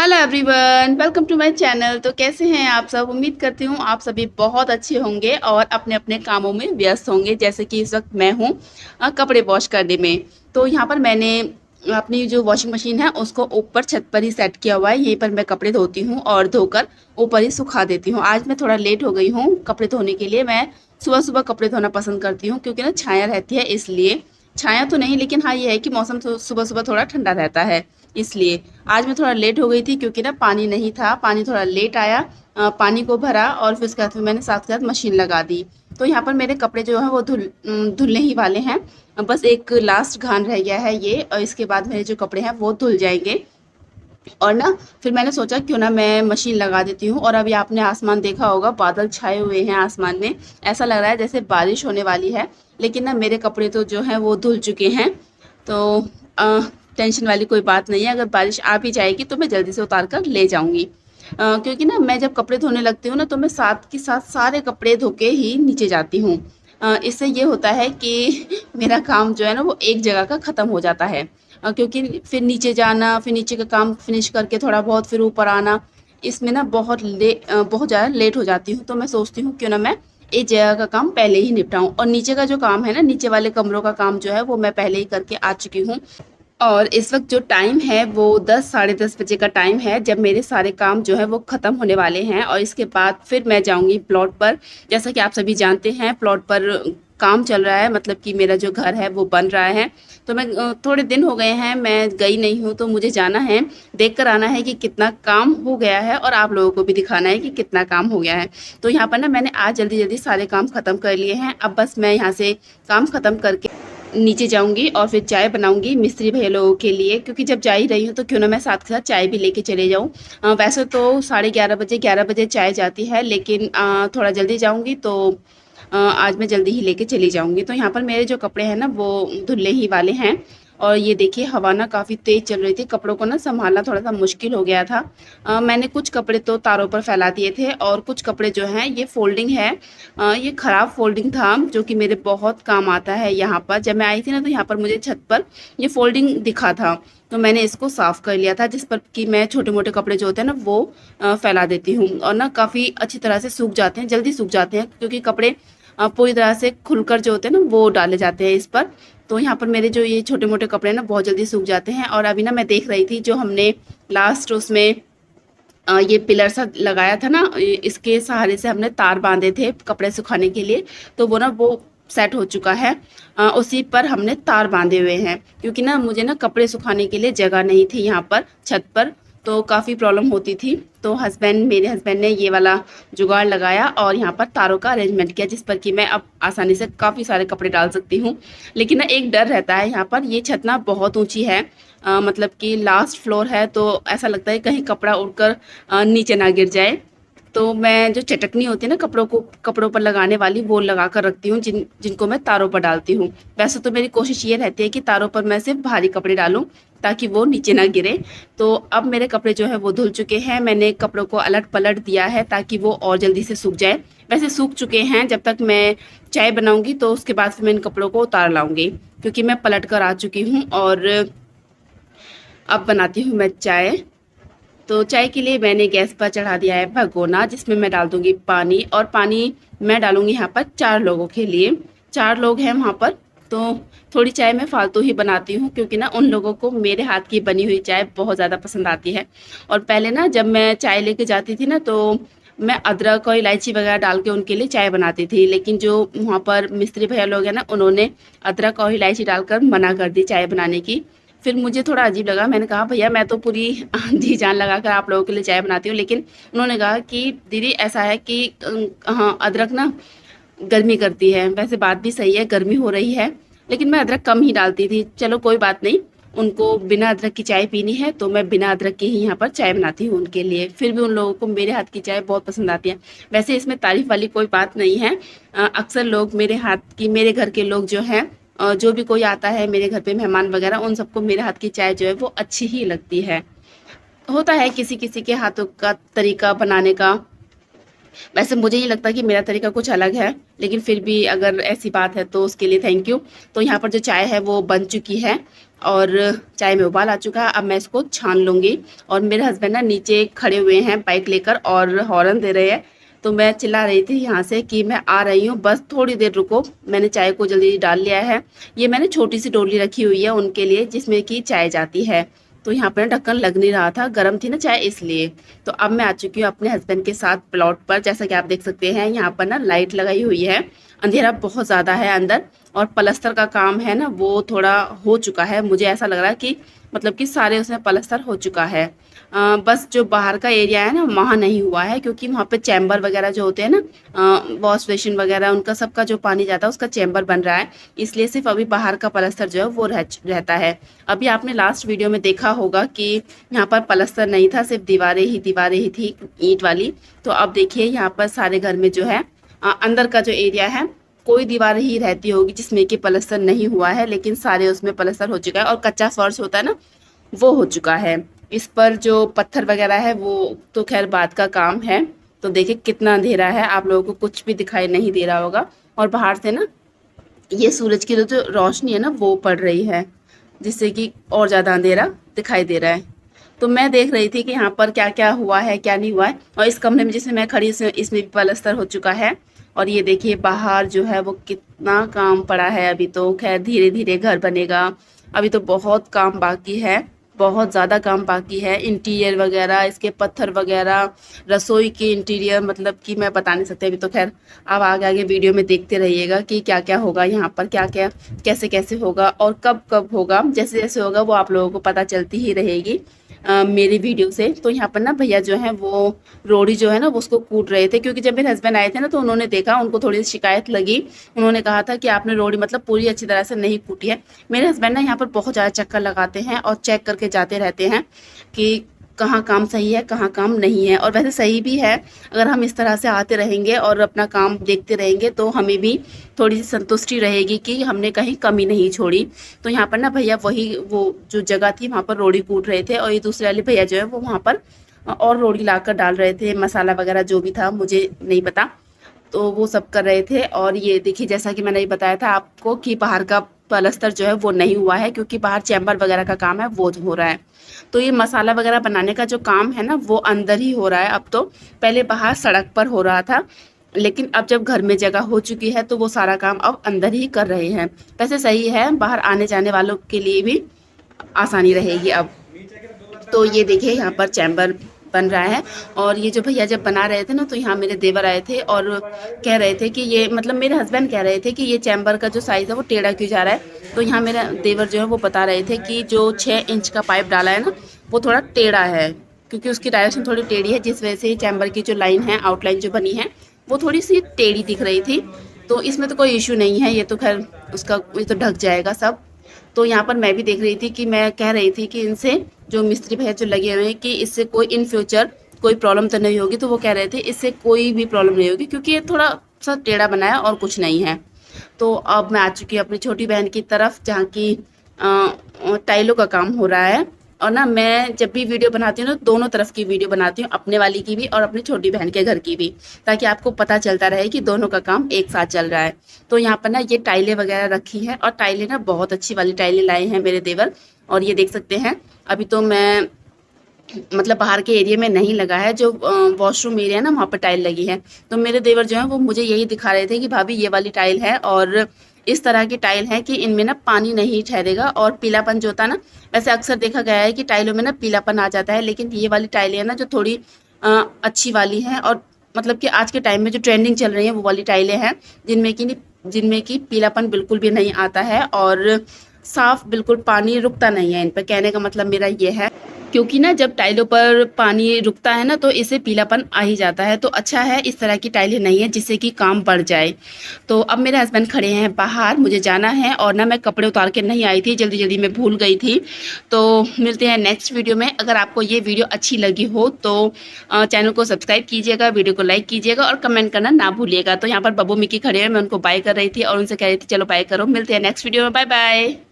Hello everyone, welcome to my channel. तो कैसे हैं आप सब? उम्मीद करती हूँ आप सभी बहुत अच्छे होंगे और अपने अपने कामों में व्यस्त होंगे, जैसे कि इस वक्त मैं हूँ कपड़े वॉश करने में। तो यहाँ पर मैंने अपनी जो वॉशिंग मशीन है उसको ऊपर छत पर ही सेट किया हुआ है। यहीं पर मैं कपड़े धोती हूँ और धोकर ऊपर ही सुखा देती हूँ। आज मैं थोड़ा लेट हो गई हूँ कपड़े धोने के लिए। मैं सुबह सुबह कपड़े धोना पसंद करती हूँ क्योंकि ना छाया रहती है, इसलिए। छाया तो नहीं, लेकिन हाँ ये है कि मौसम सुबह सुबह थोड़ा ठंडा रहता है, इसलिए। आज मैं थोड़ा लेट हो गई थी क्योंकि ना पानी नहीं था, पानी थोड़ा लेट आया। पानी को भरा और फिर उसके बाद फिर मैंने साथ साथ मशीन लगा दी। तो यहाँ पर मेरे कपड़े जो है वो धुलने ही वाले हैं। बस एक लास्ट घान रह गया है ये, और इसके बाद मेरे जो कपड़े हैं वो धुल जाएंगे। और ना फिर मैंने सोचा क्यों ना मैं मशीन लगा देती हूँ। और अभी आपने आसमान देखा होगा, बादल छाए हुए हैं आसमान में। ऐसा लग रहा है जैसे बारिश होने वाली है, लेकिन ना मेरे कपड़े तो जो हैं वो धुल चुके हैं। तो टेंशन वाली कोई बात नहीं है। अगर बारिश आ भी जाएगी तो मैं जल्दी से उतार कर ले जाऊंगी। क्योंकि ना मैं जब कपड़े धोने लगती हूँ ना तो मैं साथ के साथ सारे कपड़े धो के ही नीचे जाती हूँ। इससे ये होता है कि मेरा काम जो है ना वो एक जगह का ख़त्म हो जाता है। क्योंकि फिर नीचे जाना, फिर नीचे का काम फिनिश करके थोड़ा बहुत फिर ऊपर आना, इसमें ना बहुत ज़्यादा लेट हो जाती हूँ। तो मैं सोचती हूँ क्यों ना मैं एक जगह का काम पहले ही निपटाऊँ, और नीचे का जो काम है ना, नीचे वाले कमरों का काम जो है वो मैं पहले ही करके आ चुकी हूँ। और इस वक्त जो टाइम है वो 10 साढ़े 10 बजे का टाइम है, जब मेरे सारे काम जो है वो ख़त्म होने वाले हैं। और इसके बाद फिर मैं जाऊंगी प्लॉट पर। जैसा कि आप सभी जानते हैं, प्लॉट पर काम चल रहा है, मतलब कि मेरा जो घर है वो बन रहा है। तो मैं थोड़े दिन हो गए हैं मैं गई नहीं हूँ, तो मुझे जाना है, देख कर आना है कि कितना काम हो गया है, और आप लोगों को भी दिखाना है कि कितना काम हो गया है। तो यहाँ पर ना मैंने आज जल्दी जल्दी सारे काम ख़त्म कर लिए हैं। अब बस मैं यहाँ से काम ख़त्म करके नीचे जाऊंगी और फिर चाय बनाऊंगी मिस्त्री भैया लोगों के लिए, क्योंकि जब जा ही रही हूँ तो क्यों ना मैं साथ के साथ चाय भी लेके चले जाऊँ। वैसे तो 11:30 बजे 11 बजे चाय जाती है, लेकिन थोड़ा जल्दी जाऊंगी तो आज मैं जल्दी ही लेके चली जाऊंगी। तो यहाँ पर मेरे जो कपड़े हैं ना वो धुलने ही वाले हैं। और ये देखिए, हवा ना काफ़ी तेज़ चल रही थी, कपड़ों को ना संभालना थोड़ा सा मुश्किल हो गया था। मैंने कुछ कपड़े तो तारों पर फैला दिए थे, और कुछ कपड़े जो हैं ये फोल्डिंग है। ये ख़राब फोल्डिंग था जो कि मेरे बहुत काम आता है। यहाँ पर जब मैं आई थी ना तो यहाँ पर मुझे छत पर ये फोल्डिंग दिखा था, तो मैंने इसको साफ़ कर लिया था, जिस पर कि मैं छोटे मोटे कपड़े जो होते हैं ना वो फैला देती हूँ। और ना काफ़ी अच्छी तरह से सूख जाते हैं, जल्दी सूख जाते हैं, क्योंकि कपड़े पूरी तरह से खुलकर जो होते हैं ना वो डाले जाते हैं इस पर। तो यहाँ पर मेरे जो ये छोटे मोटे कपड़े ना बहुत जल्दी सूख जाते हैं। और अभी ना मैं देख रही थी, जो हमने लास्ट उसमें ये पिलर सा लगाया था ना, इसके सहारे से हमने तार बांधे थे कपड़े सुखाने के लिए, तो वो ना वो सेट हो चुका है। उसी पर हमने तार बांधे हुए हैं, क्योंकि ना मुझे ना कपड़े सुखाने के लिए जगह नहीं थी यहाँ पर छत पर, तो काफ़ी प्रॉब्लम होती थी। तो मेरे हस्बैंड ने ये वाला जुगाड़ लगाया और यहाँ पर तारों का अरेंजमेंट किया, जिस पर कि मैं अब आसानी से काफ़ी सारे कपड़े डाल सकती हूँ। लेकिन ना एक डर रहता है, यहाँ पर ये छत ना बहुत ऊंची है, मतलब कि लास्ट फ्लोर है, तो ऐसा लगता है कहीं कपड़ा उड़कर नीचे ना गिर जाए। तो मैं जो चटकनी होती है ना कपड़ों पर लगाने वाली, वो लगा कर रखती हूँ, जिनको मैं तारों पर डालती हूँ। वैसे तो मेरी कोशिश ये रहती है कि तारों पर मैं सिर्फ भारी कपड़े डालूं, ताकि वो नीचे ना गिरे। तो अब मेरे कपड़े जो है वो धुल चुके हैं। मैंने कपड़ों को अलट पलट दिया है ताकि वो और जल्दी से सूख जाए। वैसे सूख चुके हैं, जब तक मैं चाय बनाऊंगी तो उसके बाद फिर मैं इन कपड़ों को उतार लाऊंगी, क्योंकि मैं पलट कर आ चुकी हूँ। और अब बनाती हूँ मैं चाय। तो चाय के लिए मैंने गैस पर चढ़ा दिया है भगोना, जिसमें मैं डाल दूंगी पानी। और पानी मैं डालूंगी यहाँ पर 4 लोगों के लिए, 4 लोग हैं वहाँ पर। तो थोड़ी चाय मैं फालतू ही बनाती हूँ, क्योंकि ना उन लोगों को मेरे हाथ की बनी हुई चाय बहुत ज़्यादा पसंद आती है। और पहले ना जब मैं चाय लेके जाती थी ना, तो मैं अदरक और इलायची वगैरह डाल के उनके लिए चाय बनाती थी, लेकिन जो वहाँ पर मिस्त्री भैया लोग हैं ना, उन्होंने अदरक और इलायची डालकर मना कर दी चाय बनाने की। फिर मुझे थोड़ा अजीब लगा, मैंने कहा भैया मैं तो पूरी जी जान लगा कर आप लोगों के लिए चाय बनाती हूँ। लेकिन उन्होंने कहा कि दीदी ऐसा है कि हाँ, अदरक ना गर्मी करती है। वैसे बात भी सही है, गर्मी हो रही है, लेकिन मैं अदरक कम ही डालती थी। चलो कोई बात नहीं, उनको बिना अदरक की चाय पीनी है तो मैं बिना अदरक की ही यहाँ पर चाय बनाती हूँ उनके लिए। फिर भी उन लोगों को मेरे हाथ की चाय बहुत पसंद आती है। वैसे इसमें तारीफ वाली कोई बात नहीं है। अक्सर लोग मेरे हाथ की, मेरे घर के लोग जो हैं, जो भी कोई आता है मेरे घर पे मेहमान वगैरह, उन सबको मेरे हाथ की चाय जो है वो अच्छी ही लगती है। होता है किसी किसी के हाथों का तरीका बनाने का। वैसे मुझे ये लगता है कि मेरा तरीका कुछ अलग है, लेकिन फिर भी अगर ऐसी बात है तो उसके लिए थैंक यू। तो यहाँ पर जो चाय है वो बन चुकी है, और चाय में उबाल आ चुका है। अब मैं इसको छान लूँगी। और मेरे हस्बैंड ना नीचे खड़े हुए हैं बाइक लेकर और हॉर्न दे रहे हैं। तो मैं चिल्ला रही थी यहाँ से कि मैं आ रही हूँ, बस थोड़ी देर रुको। मैंने चाय को जल्दी डाल लिया है। ये मैंने छोटी सी डोली रखी हुई है उनके लिए, जिसमें कि चाय जाती है। तो यहाँ पर ढक्कन लग नहीं रहा था, गर्म थी ना चाय इसलिए। तो अब मैं आ चुकी हूँ अपने हस्बैंड के साथ प्लॉट पर। जैसा कि आप देख सकते हैं यहाँ पर ना लाइट लगाई हुई है। अंधेरा बहुत ज़्यादा है अंदर, और प्लस्तर का काम है ना वो थोड़ा हो चुका है। मुझे ऐसा लग रहा है कि मतलब कि सारे उसमें प्लस्तर हो चुका है। बस जो बाहर का एरिया है ना वहाँ नहीं हुआ है, क्योंकि वहाँ पे चैम्बर वगैरह जो होते हैं ना, वॉश बेसिन वगैरह, उनका सबका जो पानी जाता है उसका चैम्बर बन रहा है। इसलिए सिर्फ अभी बाहर का प्लस्तर जो है वो रहता है। अभी आपने लास्ट वीडियो में देखा होगा कि यहाँ पर प्लस्तर नहीं था, सिर्फ दीवारें ही थी ईंट वाली। तो अब देखिए यहाँ पर सारे घर में जो है अंदर का जो एरिया है कोई दीवार ही रहती होगी जिसमें कि प्लस्तर नहीं हुआ है, लेकिन सारे उसमें प्लस्तर हो चुका है। और कच्चा फर्श होता है ना वो हो चुका है। इस पर जो पत्थर वगैरह है वो तो खैर बाद का काम है। तो देखिए कितना अंधेरा है, आप लोगों को कुछ भी दिखाई नहीं दे रहा होगा। और बाहर से ना ये सूरज की जो रोशनी है ना वो पड़ रही है, जिससे कि और ज़्यादा अंधेरा दिखाई दे रहा है। तो मैं देख रही थी कि यहाँ पर क्या क्या हुआ है क्या नहीं हुआ है। और इस कमरे में जिसमें मैं खड़ी इसमें भी पलस्तर हो चुका है। और ये देखिए बाहर जो है वो कितना काम पड़ा है। अभी तो खैर धीरे धीरे घर बनेगा, अभी तो बहुत काम बाकी है, बहुत ज़्यादा काम बाकी है। इंटीरियर वगैरह, इसके पत्थर वगैरह, रसोई की इंटीरियर, मतलब कि मैं बता नहीं सकती। अभी तो खैर आप आगे आगे वीडियो में देखते रहिएगा कि क्या क्या होगा यहाँ पर, क्या क्या कैसे कैसे होगा और कब कब होगा। जैसे जैसे होगा वो आप लोगों को पता चलती ही रहेगी मेरी वीडियो से। तो यहाँ पर ना भैया जो है वो रोड़ी जो है ना वो उसको कूट रहे थे, क्योंकि जब मेरे हस्बैंड आए थे ना तो उन्होंने देखा, उनको थोड़ी सी शिकायत लगी। उन्होंने कहा था कि आपने रोड़ी मतलब पूरी अच्छी तरह से नहीं कूटी है। मेरे हस्बैंड ना यहाँ पर बहुत ज़्यादा चक्कर लगाते हैं और चेक करके जाते रहते हैं कि कहाँ काम सही है कहाँ काम नहीं है। और वैसे सही भी है, अगर हम इस तरह से आते रहेंगे और अपना काम देखते रहेंगे तो हमें भी थोड़ी सी संतुष्टि रहेगी कि हमने कहीं कमी नहीं छोड़ी। तो यहाँ पर ना भैया वही वो जो जगह थी वहाँ पर रोड़ी कूट रहे थे, और ये दूसरे वाले भैया जो है वो वहाँ पर और रोड़ी लाकर डाल रहे थे, मसाला वगैरह जो भी था मुझे नहीं पता। तो वो सब कर रहे थे। और ये देखिए जैसा कि मैंने ये बताया था आपको कि बाहर का पलस्तर जो है वो नहीं हुआ है, क्योंकि बाहर चैम्बर वगैरह का काम है वो हो रहा है। तो ये मसाला वगैरह बनाने का जो काम है ना वो अंदर ही हो रहा है अब तो। पहले बाहर सड़क पर हो रहा था, लेकिन अब जब घर में जगह हो चुकी है तो वो सारा काम अब अंदर ही कर रहे हैं। वैसे सही है, बाहर आने जाने वालों के लिए भी आसानी रहेगी अब। तो ये देखिए यहाँ पर चैम्बर बन रहा है। और ये जो भैया जब बना रहे थे ना तो यहाँ मेरे देवर आए थे और कह रहे थे कि ये मतलब मेरे हस्बैंड कह रहे थे कि ये चैम्बर का जो साइज़ है वो टेढ़ा क्यों जा रहा है। तो यहाँ मेरा देवर जो है वो बता रहे थे कि जो 6 इंच का पाइप डाला है ना वो थोड़ा टेढ़ा है, क्योंकि उसकी डायरेक्शन थोड़ी टेढ़ी है, जिस वजह से चैम्बर की जो लाइन है, आउटलाइन जो बनी है वो थोड़ी सी टेढ़ी दिख रही थी। तो इसमें तो कोई इशू नहीं है, ये तो खैर उसका ये तो ढक जाएगा सब। तो यहाँ पर मैं भी देख रही थी कि मैं कह रही थी कि इनसे जो मिस्त्री भैया जो लगे हुए हैं कि इससे कोई इन फ्यूचर कोई प्रॉब्लम तो नहीं होगी। तो वो कह रहे थे इससे कोई भी प्रॉब्लम नहीं होगी, क्योंकि ये थोड़ा सा टेढ़ा बनाया और कुछ नहीं है। तो अब मैं आ चुकी हूँ अपनी छोटी बहन की तरफ, जहाँ की टाइलों का काम हो रहा है। और ना मैं जब भी वीडियो बनाती हूँ ना दोनों तरफ की वीडियो बनाती हूँ, अपने वाली की भी और अपनी छोटी बहन के घर की भी, ताकि आपको पता चलता रहे कि दोनों का काम एक साथ चल रहा है। तो यहाँ पर ना ये टाइलें वगैरह रखी हैं, और टाइलें ना बहुत अच्छी वाली टाइलें लाए हैं मेरे देवर। और ये देख सकते हैं अभी तो मैं मतलब बाहर के एरिया में नहीं लगा है, जो वॉशरूम एरिया है ना वहाँ पर टाइल लगी है। तो मेरे देवर जो है वो मुझे यही दिखा रहे थे कि भाभी ये वाली टाइल है और इस तरह की टाइल है कि इनमें ना पानी नहीं ठहरेगा और पीलापन जो होता है ना, वैसे अक्सर देखा गया है कि टाइलों में ना पीलापन आ जाता है, लेकिन ये वाली टाइलें है ना जो थोड़ी अच्छी वाली हैं, और मतलब कि आज के टाइम में जो ट्रेंडिंग चल रही है वो वाली टाइलें हैं, जिनमें कि पीलापन बिल्कुल भी नहीं आता है और साफ बिल्कुल पानी रुकता नहीं है इन पर। कहने का मतलब मेरा ये है, क्योंकि ना जब टाइलों पर पानी रुकता है ना तो इससे पीलापन आ ही जाता है। तो अच्छा है इस तरह की टाइलें नहीं है जिससे कि काम बढ़ जाए। तो अब मेरे हस्बैंड खड़े हैं बाहर, मुझे जाना है। और ना मैं कपड़े उतार के नहीं आई थी, जल्दी जल्दी में भूल गई थी। तो मिलते हैं नेक्स्ट वीडियो में। अगर आपको ये वीडियो अच्छी लगी हो तो चैनल को सब्सक्राइब कीजिएगा, वीडियो को लाइक कीजिएगा और कमेंट करना ना भूलिएगा। तो यहाँ पर बब्बू मिकी खड़े हैं, मैं उनको बाय कर रही थी और उनसे कह रही थी चलो बाय करो। मिलते हैं नेक्स्ट वीडियो में, बाय बाय।